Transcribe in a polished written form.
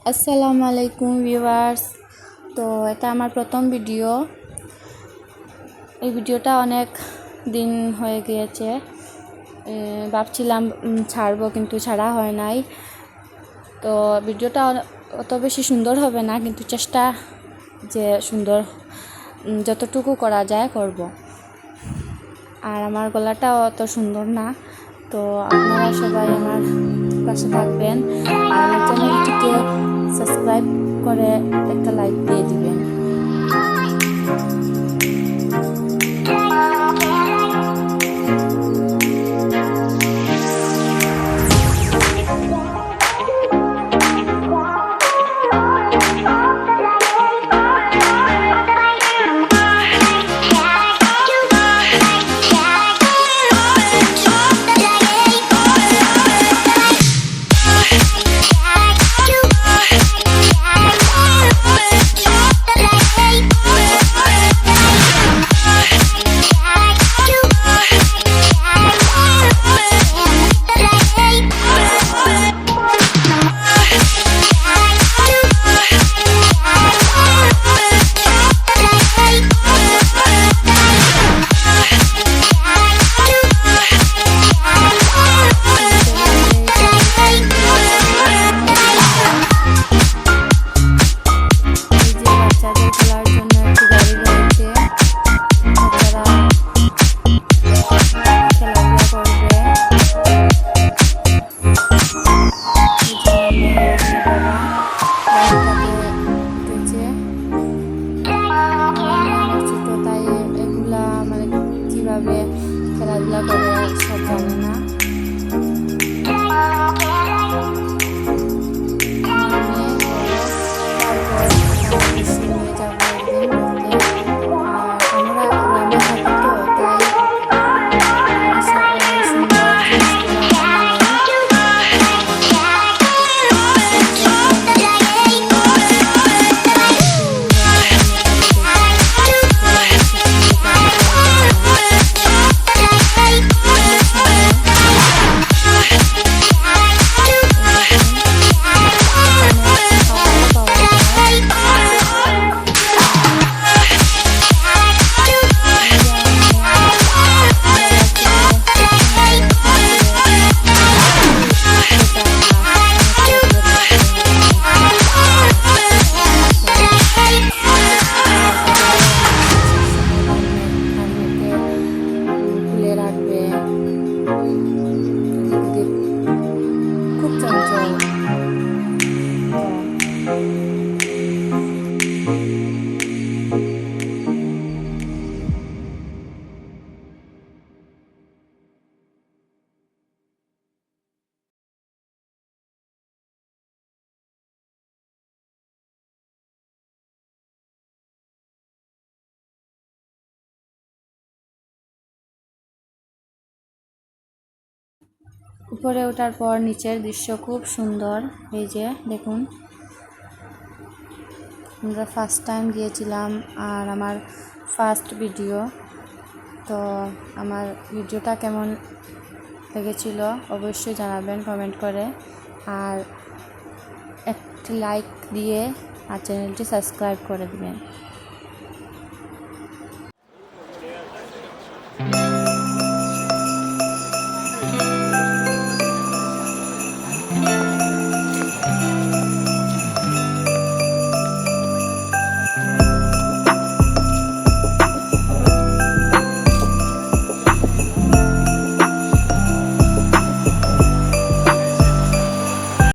আসসালামু আলাইকুম ভিউয়ার্স। তো এটা আমার প্রথম ভিডিও। এই ভিডিওটা অনেক দিন হয়ে গিয়েছে, ভাবছিলাম ছাড়বো, কিন্তু ছাড়া হয় নাই। তো ভিডিওটা অত বেশি সুন্দর হবে না, কিন্তু চেষ্টা যে সুন্দর যতটুকু করা যায় করব। আর আমার গলাটাও অত সুন্দর না, তো আপনারা সবাই আমার পাশে থাকবেন আর আমার চ্যানেলটিকে সাবস্ক্রাইব করে একটা লাইক দিয়ে দিবেন। কিভাবে খেলাধুলা করে সব জানে না। খুব চঞ্চল। উপরে ওঠার পর নিচের দৃশ্য খুব সুন্দর। এই যে দেখুন, আমরা ফার্স্ট টাইম গিয়েছিলাম আর আমার ফার্স্ট ভিডিও। তো আমার ভিডিওটা কেমন লেগেছিল অবশ্যই জানাবেন কমেন্ট করে, আর একটি লাইক দিয়ে আর চ্যানেলটি সাবস্ক্রাইব করে দিবেন।